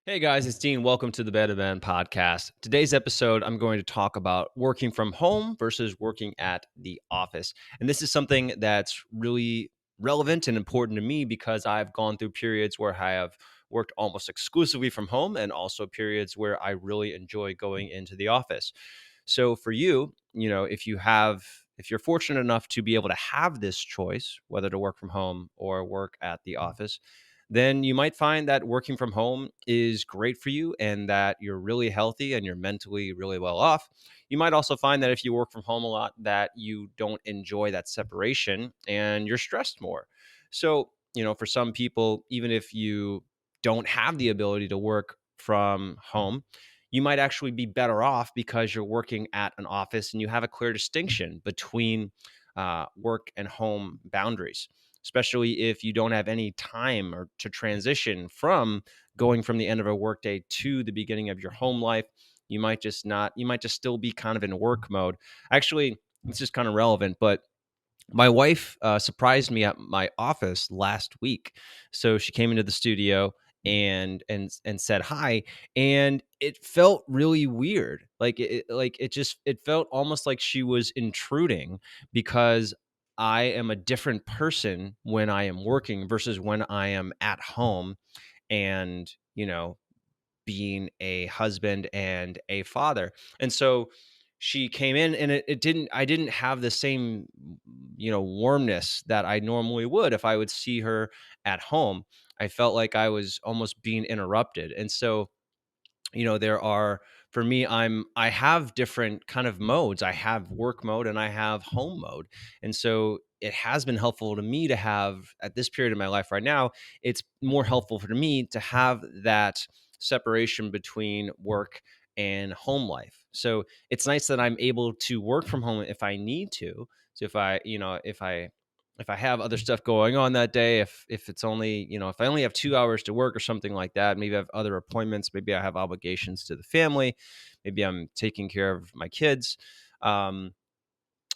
Hey guys, it's Dean. Welcome to the Better Man podcast. Today's episode, I'm going to talk about working from home versus working at the office. And this is something that's really relevant and important to me because I've gone through periods where I have worked almost exclusively from home and also periods where I really enjoy going into the office. So for you, if you're fortunate enough to be able to have this choice, whether to work from home or work at the office, then you might find that working from home is great for you and that you're really healthy and you're mentally really well off. You might also find that if you work from home a lot, that you don't enjoy that separation and you're stressed more. So, for some people, even if you don't have the ability to work from home, you might actually be better off because you're working at an office and you have a clear distinction between work and home boundaries, especially if you don't have any time or to transition from going from the end of a workday to the beginning of your home life. You might just still be kind of in work mode. Actually, it's just kind of relevant, but my wife surprised me at my office last week. So she came into the studio and said hi, and it felt really weird. It felt almost like she was intruding because I am a different person when I am working versus when I am at home and, being a husband and a father. And so she came in and it didn't I didn't have the same warmness that I normally would if I would see her at home. I felt like I was almost being interrupted. And so, there are for me, I have different kind of modes. I have work mode and I have home mode. And so it has been helpful to me to have, at this period of my life right now, it's more helpful for me to have that separation between work and home life. So it's nice that I'm able to work from home if I need to. So if I have other stuff going on that day, if it's only, if I only have 2 hours to work or something like that, maybe I have other appointments, maybe I have obligations to the family, maybe I'm taking care of my kids, um,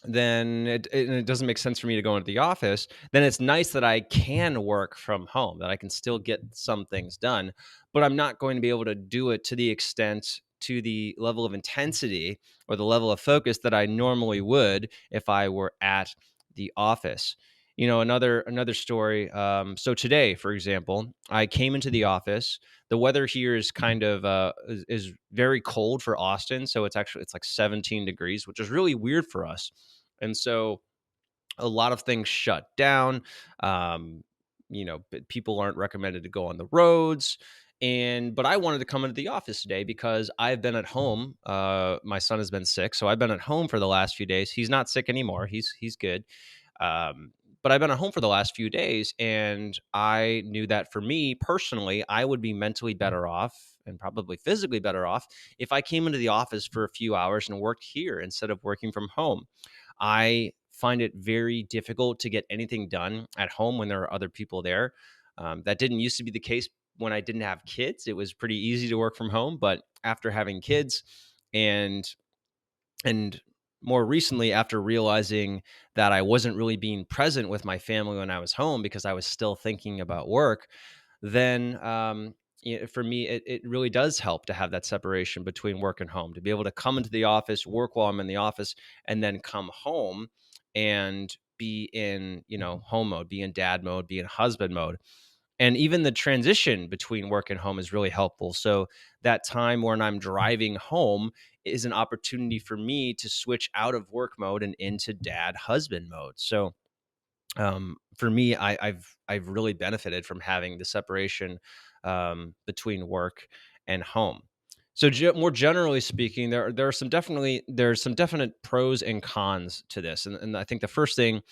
then it doesn't make sense for me to go into the office. Then it's nice that I can work from home, that I can still get some things done, but I'm not going to be able to do it to the extent, to the level of intensity or the level of focus that I normally would if I were at the office. Another story. So today, for example, I came into the office. The weather here is kind of is very cold for Austin, so it's like 17 degrees, which is really weird for us. And so a lot of things shut down. People aren't recommended to go on the roads. But I wanted to come into the office today because I've been at home. My son has been sick, so I've been at home for the last few days. He's not sick anymore. He's good. Um, but I've been at home for the last few days, and I knew that for me personally, I would be mentally better off and probably physically better off if I came into the office for a few hours and worked here instead of working from home. I find it very difficult to get anything done at home when there are other people there. That didn't used to be the case when I didn't have kids. It was pretty easy to work from home, but after having kids and and more recently, after realizing that I wasn't really being present with my family when I was home because I was still thinking about work, then for me, it really does help to have that separation between work and home, to be able to come into the office, work while I'm in the office, and then come home and be in, home mode, be in dad mode, be in husband mode. And even the transition between work and home is really helpful. So that time when I'm driving home is an opportunity for me to switch out of work mode and into dad husband mode. So for me, I've really benefited from having the separation between work and home. So more generally speaking, there's some definite pros and cons to this, and I think the first thing,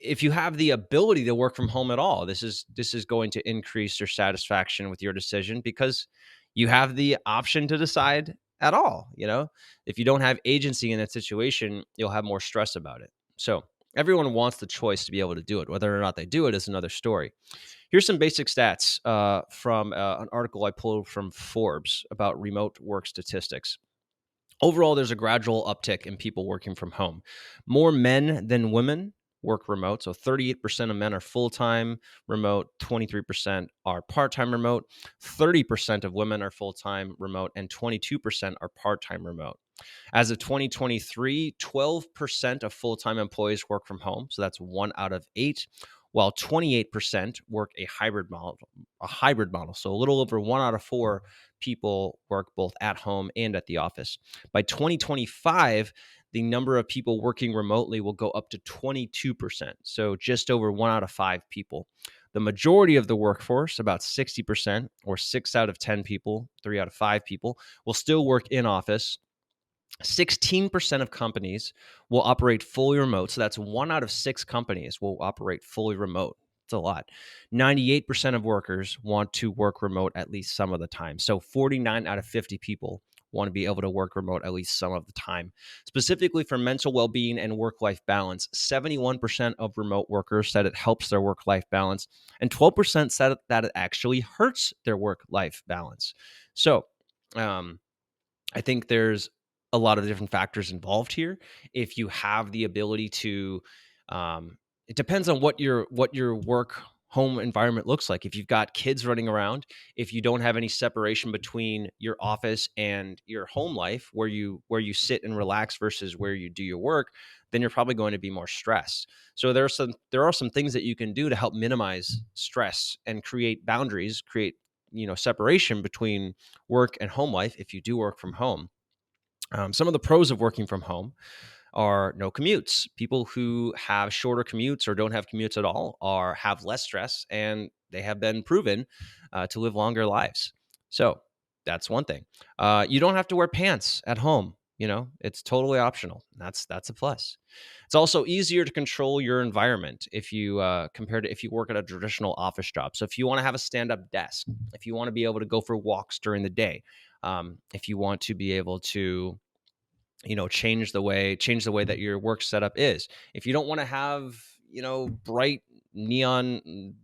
if you have the ability to work from home at all, this is going to increase your satisfaction with your decision because you have the option to decide at all. If you don't have agency in that situation, you'll have more stress about it. So everyone wants the choice to be able to do it. Whether or not they do it is another story. Here's some basic stats from an article I pulled from Forbes about remote work statistics. Overall, there's a gradual uptick in people working from home. More men than women work remote. So 38% of men are full-time remote, 23% are part-time remote, 30% of women are full-time remote, and 22% are part-time remote. As of 2023, 12% of full-time employees work from home. So that's 1 out of 8, while 28% work a hybrid model. So a little over 1 out of 4 people work both at home and at the office. By 2025, the number of people working remotely will go up to 22%. So just over 1 out of 5 people. The majority of the workforce, about 60%, or 6 out of 10 people, 3 out of 5 people, will still work in office. 16% of companies will operate fully remote. So that's 1 out of 6 companies will operate fully remote. It's a lot. 98% of workers want to work remote at least some of the time. So 49 out of 50 people want to be able to work remote at least some of the time. Specifically for mental well-being and work-life balance, 71% of remote workers said it helps their work-life balance, and 12% said that it actually hurts their work-life balance. So, I think there's a lot of different factors involved here. If you have the ability to, it depends on what your work home environment looks like. If you've got kids running around, if you don't have any separation between your office and your home life, where you sit and relax versus where you do your work, then you're probably going to be more stressed. So there are some things that you can do to help minimize stress and create boundaries, create separation between work and home life if you do work from home. Some of the pros of working from home are no commutes. People who have shorter commutes or don't have commutes at all have less stress, and they have been proven to live longer lives. So that's one thing. You don't have to wear pants at home. It's totally optional. That's a plus. It's also easier to control your environment if you compare to if you work at a traditional office job. So if you want to have a stand-up desk, if you want to be able to go for walks during the day, if you want to be able to change the way that your work setup is, if you don't want to have bright neon,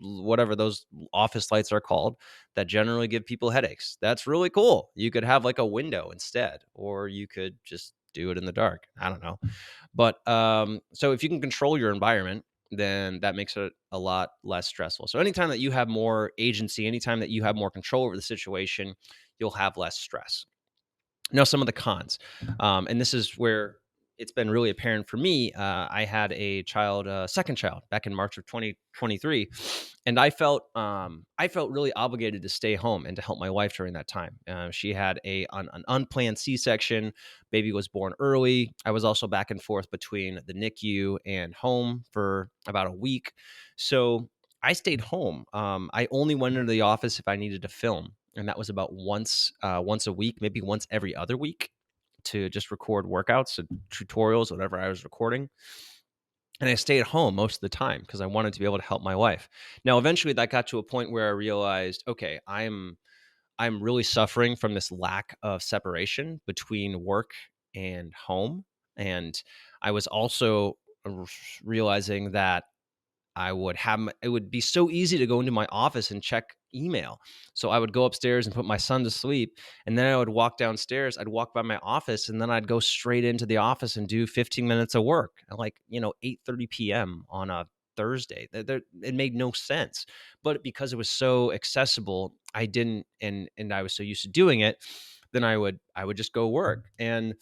whatever those office lights are called, that generally give people headaches, that's really cool. You could have like a window instead, or you could just do it in the dark. I don't know. But so if you can control your environment, then that makes it a lot less stressful. So anytime that you have more agency, anytime that you have more control over the situation, you'll have less stress. Now, some of the cons, and this is where it's been really apparent for me. I had a second child, back in March of 2023, and I felt really obligated to stay home and to help my wife during that time. She had an unplanned C-section. Baby was born early. I was also back and forth between the NICU and home for about a week, so I stayed home. I only went into the office if I needed to film, and that was about once a week, maybe once every other week, to just record workouts and tutorials, whatever I was recording. And I stayed home most of the time because I wanted to be able to help my wife. Now, eventually, that got to a point where I realized, okay, I'm really suffering from this lack of separation between work and home, and I was also realizing that it would be so easy to go into my office and check email. So I would go upstairs and put my son to sleep, and then I would walk downstairs. I'd walk by my office, and then I'd go straight into the office and do 15 minutes of work at 8:30 p.m. on a Thursday. It made no sense, but because it was so accessible, I didn't, and I was so used to doing it, then I would just go work. And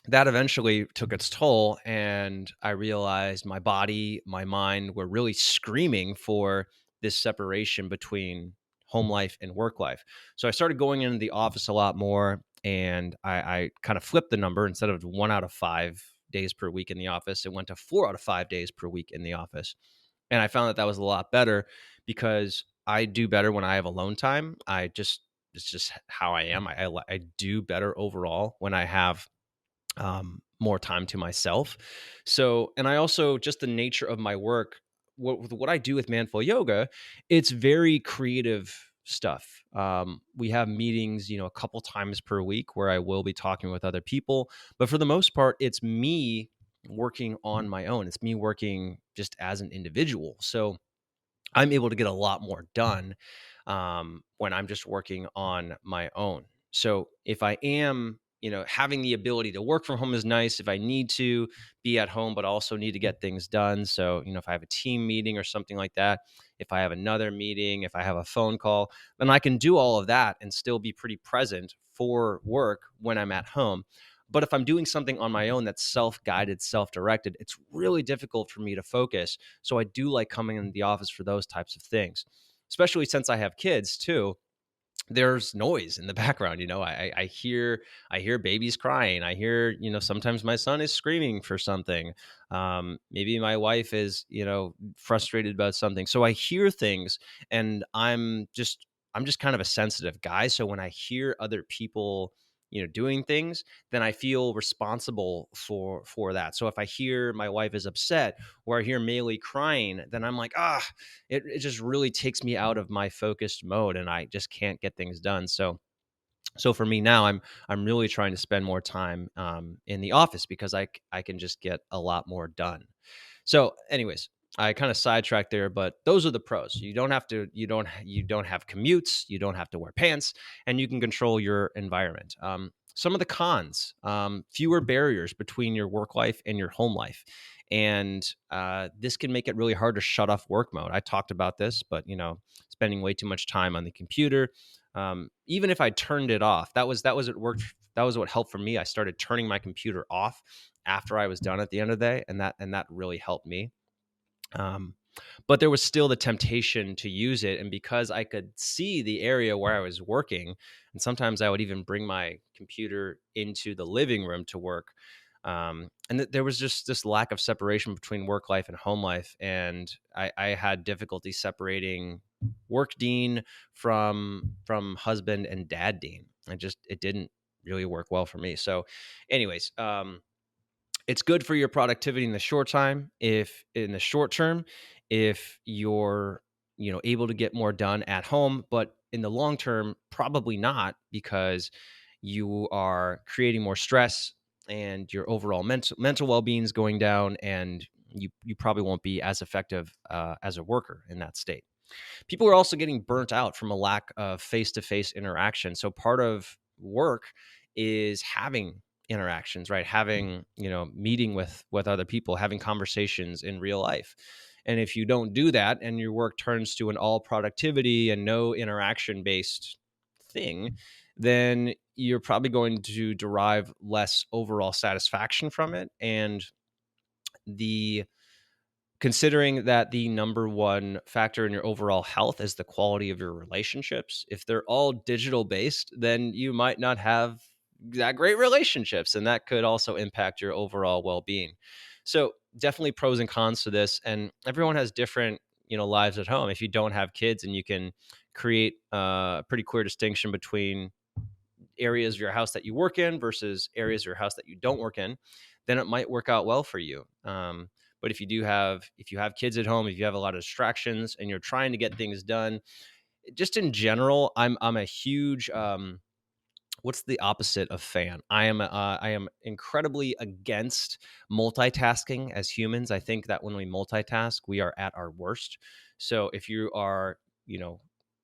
that eventually took its toll, and I realized my body, my mind were really screaming for this separation between home life and work life. So I started going into the office a lot more, and I kind of flipped the number. Instead of 1 out of 5 days per week in the office, it went to 4 out of 5 days per week in the office. And I found that was a lot better because I do better when I have alone time. It's just how I am. I do better overall when I have more time to myself. So, and I also, just the nature of my work, what I do with Manful Yoga, it's very creative stuff. We have meetings, a couple times per week where I will be talking with other people, but for the most part, it's me working on my own. It's me working just as an individual. So I'm able to get a lot more done when I'm just working on my own. So if I am having the ability to work from home is nice if I need to be at home, but also need to get things done. So, if I have a team meeting or something like that, if I have another meeting, if I have a phone call, then I can do all of that and still be pretty present for work when I'm at home. But if I'm doing something on my own that's self-guided, self-directed, it's really difficult for me to focus. So I do like coming into the office for those types of things, especially since I have kids too. There's noise in the background. I hear babies crying. I hear, sometimes my son is screaming for something. Maybe my wife is, frustrated about something. So I hear things, and I'm just kind of a sensitive guy. So when I hear other people, doing things, then I feel responsible for that. So if I hear my wife is upset, or I hear Maylee crying, then I'm like, it just really takes me out of my focused mode, and I just can't get things done. So for me now, I'm really trying to spend more time in the office, because I can just get a lot more done. So, anyways, I kind of sidetracked there, but those are the pros. You don't have commutes, you don't have to wear pants, and you can control your environment. Some of the cons: fewer barriers between your work life and your home life, and this can make it really hard to shut off work mode. I talked about this, but spending way too much time on the computer. Even if I turned it off, that was what worked. That was what helped for me. I started turning my computer off after I was done at the end of the day, and that really helped me. Um, but there was still the temptation to use it, and because I could see the area where I was working, and sometimes I would even bring my computer into the living room to work. And there was just this lack of separation between work life and home life, and I had difficulty separating work Dean from husband and dad Dean. It didn't really work well for me. So, anyways, it's good for your productivity in the short term, if you're able to get more done at home. But in the long term, probably not, because you are creating more stress, and your overall mental well-being is going down, and you probably won't be as effective as a worker in that state. People are also getting burnt out from a lack of face-to-face interaction. So part of work is having interactions, right? Having, meeting with other people, having conversations in real life. And if you don't do that, and your work turns to an all productivity and no interaction based thing, then you're probably going to derive less overall satisfaction from it. And the considering that the number one factor in your overall health is the quality of your relationships, if they're all digital based, then you might not have that great relationships, and that could also impact your overall well-being. So definitely pros and cons to this, and everyone has different lives at home. If you don't have kids, and you can create a pretty clear distinction between areas of your house that you work in versus areas of your house that you don't work in, then it might work out well for you. But if you have kids at home, if you have a lot of distractions, and you're trying to get things done, just in general, I'm a huge what's the opposite of fan? I am incredibly against multitasking as humans. I think that when we multitask, we are at our worst. So if you are,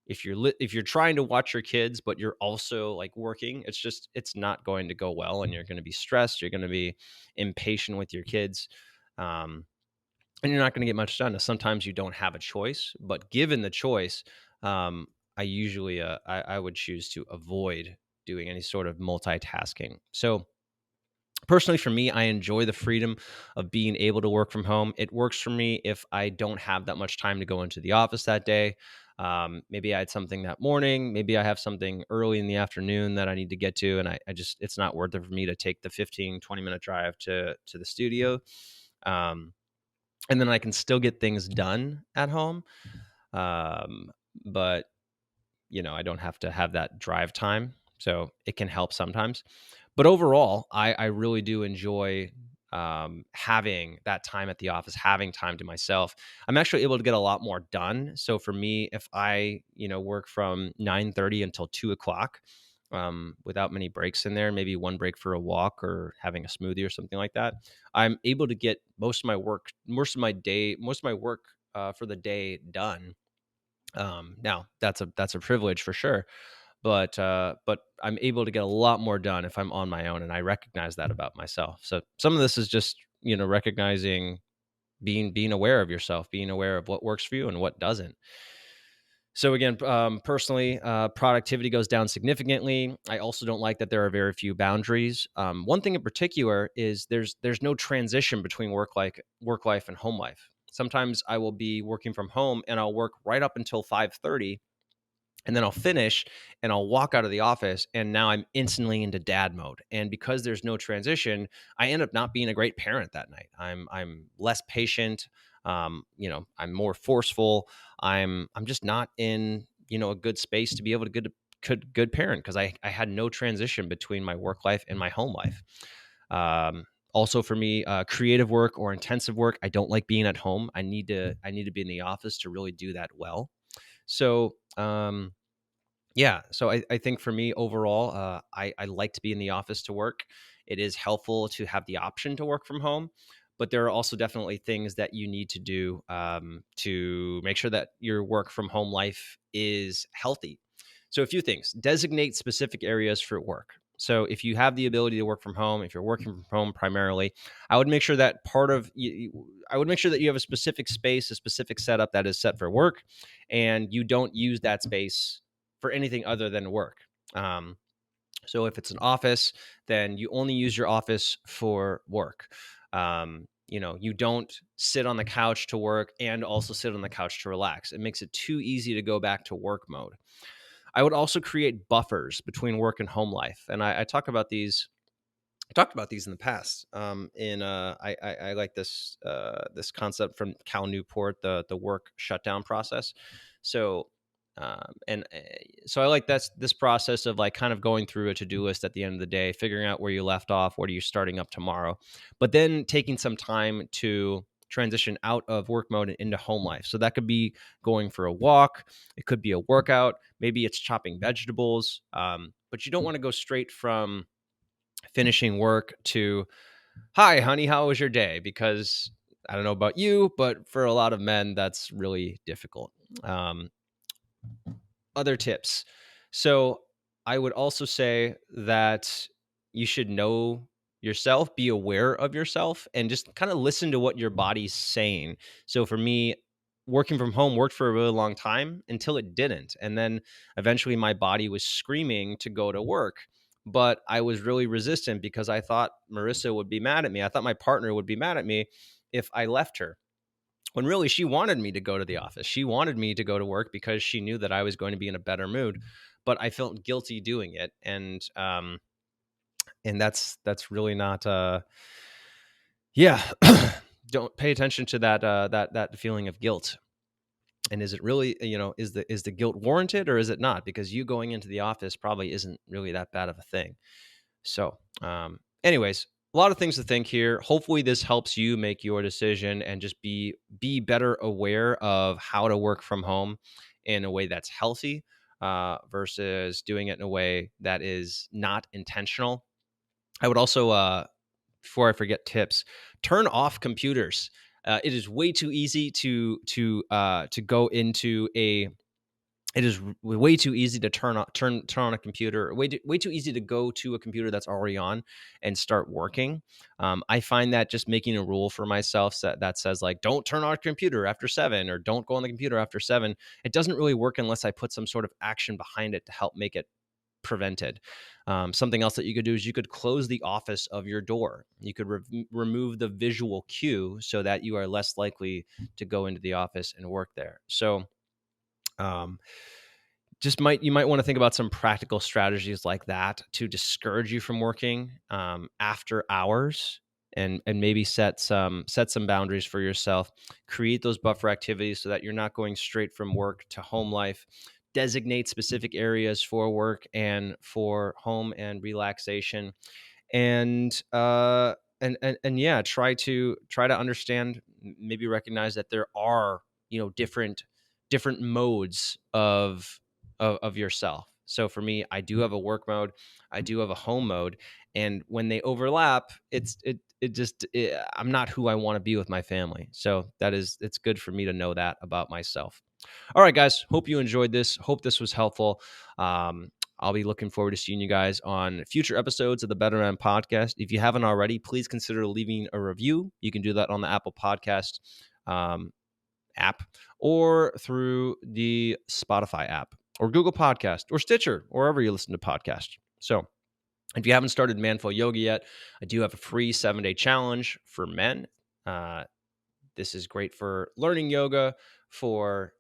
if you're trying to watch your kids, but you're also like working, it's not going to go well, and you're going to be stressed. You're going to be impatient with your kids. Um, and you're not going to get much done. Now, sometimes you don't have a choice, but given the choice, I usually I would choose to avoid doing any sort of multitasking. So personally, for me, I enjoy the freedom of being able to work from home. It works for me if I don't have that much time to go into the office that day. Maybe I had something that morning. Maybe I have something early in the afternoon that I need to get to, and I just it's not worth it for me to take the 15-20 minute drive to the studio. Um, and then I can still get things done at home. Um, but I don't have to have that drive time, so it can help sometimes. But overall, I really do enjoy having that time at the office, having time to myself. I'm actually able to get a lot more done. So for me, if I work from 9:30 until 2 o'clock, without many breaks in there, maybe one break for a walk or having a smoothie or something like that, I'm able to get most of my work for the day done. Now that's a privilege for sure, but I'm able to get a lot more done if I'm on my own, and I recognize that about myself. So some of this is just, recognizing, being aware of yourself, being aware of what works for you and what doesn't. So again, personally, productivity goes down significantly. I also don't like that there are very few boundaries. One thing in particular is there's no transition between work life and home life. Sometimes I will be working from home and I'll work right up until 5:30, and then I'll finish and I'll walk out of the office, and now I'm instantly into dad mode. And because there's no transition, I end up not being a great parent that night. I'm less patient. I'm more forceful. I'm just not in, a good space to be able to good parent, because I had no transition between my work life and my home life. Also for me, creative work or intensive work, I don't like being at home. I need to be in the office to really do that well. So, yeah, so I think for me overall, I like to be in the office to work. It is helpful to have the option to work from home, but there are also definitely things that you need to do, to make sure that your work from home life is healthy. So a few things: designate specific areas for work. So if you have the ability to work from home, if you're working from home primarily, I would make sure that I would make sure that you have a specific space, a specific setup that is set for work, and you don't use that space for anything other than work. Um, so if it's an office, then you only use your office for work. You don't sit on the couch to work and also sit on the couch to relax. It makes it too easy to go back to work mode. I would also create buffers between work and home life, and I talk about these. I talked about these in the past. I like this concept from Cal Newport, the work shutdown process. So, and so I like this process of like kind of going through a to-do list at the end of the day, figuring out where you left off, what are you starting up tomorrow, but then taking some time to transition out of work mode and into home life. So that could be going for a walk, it could be a workout, maybe it's chopping vegetables, but you don't want to go straight from finishing work to, "Hi honey, how was your day?" Because I don't know about you, but for a lot of men that's really difficult. um, Other tips. So I would also say that you should know yourself, be aware of yourself, and just kind of listen to what your body's saying. So for me, working from home worked for a really long time until it didn't. And then eventually my body was screaming to go to work. But I was really resistant because I thought Marissa would be mad at me. I thought my partner would be mad at me if I left her, when really she wanted me to go to the office. She wanted me to go to work because she knew that I was going to be in a better mood, but I felt guilty doing it. And that's really not, yeah. Don't pay attention to that feeling of guilt. And is it really, is the guilt warranted or is it not? Because you going into the office probably isn't really that bad of a thing. So, anyways, a lot of things to think here. Hopefully, this helps you make your decision and just be better aware of how to work from home in a way that's healthy, versus doing it in a way that is not intentional. I would also, before I forget, tips: turn off computers. It is way too easy to go into a it is way too easy to turn on a computer. Way too easy to go to a computer that's already on and start working. I find that just making a rule for myself that says like, don't turn on a computer after 7, or don't go on the computer after 7. It doesn't really work unless I put some sort of action behind it to help make it prevented. Something else that you could do is you could close the office of your door. You could remove the visual cue so that you are less likely to go into the office and work there. So, um, you might want to think about some practical strategies like that to discourage you from working, after hours, and maybe set some boundaries for yourself. Create those buffer activities so that you're not going straight from work to home life. Designate specific areas for work and for home and relaxation, and yeah, try to understand, maybe recognize that there are, different modes of yourself. So for me, I do have a work mode, I do have a home mode, and when they overlap, I'm not who I want to be with my family. So it's good for me to know that about myself. All right, guys, hope you enjoyed this. Hope this was helpful. um I'll be looking forward to seeing you guys on future episodes of the Better Man podcast. If you haven't already, please consider leaving a review. You can do that on the Apple Podcast app or through the Spotify app or Google Podcast or Stitcher, or wherever you listen to podcasts. So if you haven't started Manful Yoga yet, I do have a free 7-day challenge for men. This is great for learning yoga, for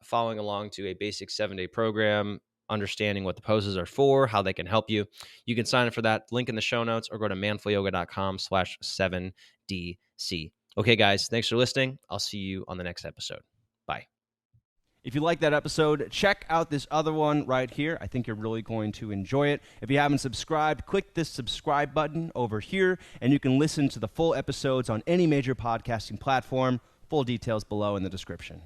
following along to a basic 7-day program, understanding what the poses are for, how they can help you. You can sign up for that. Link in the show notes, or go to manfulyoga.com/7DC. Okay, guys, thanks for listening. I'll see you on the next episode. Bye. If you like that episode, check out this other one right here. I think you're really going to enjoy it. If you haven't subscribed, click this subscribe button over here, and you can listen to the full episodes on any major podcasting platform. Full details below in the description.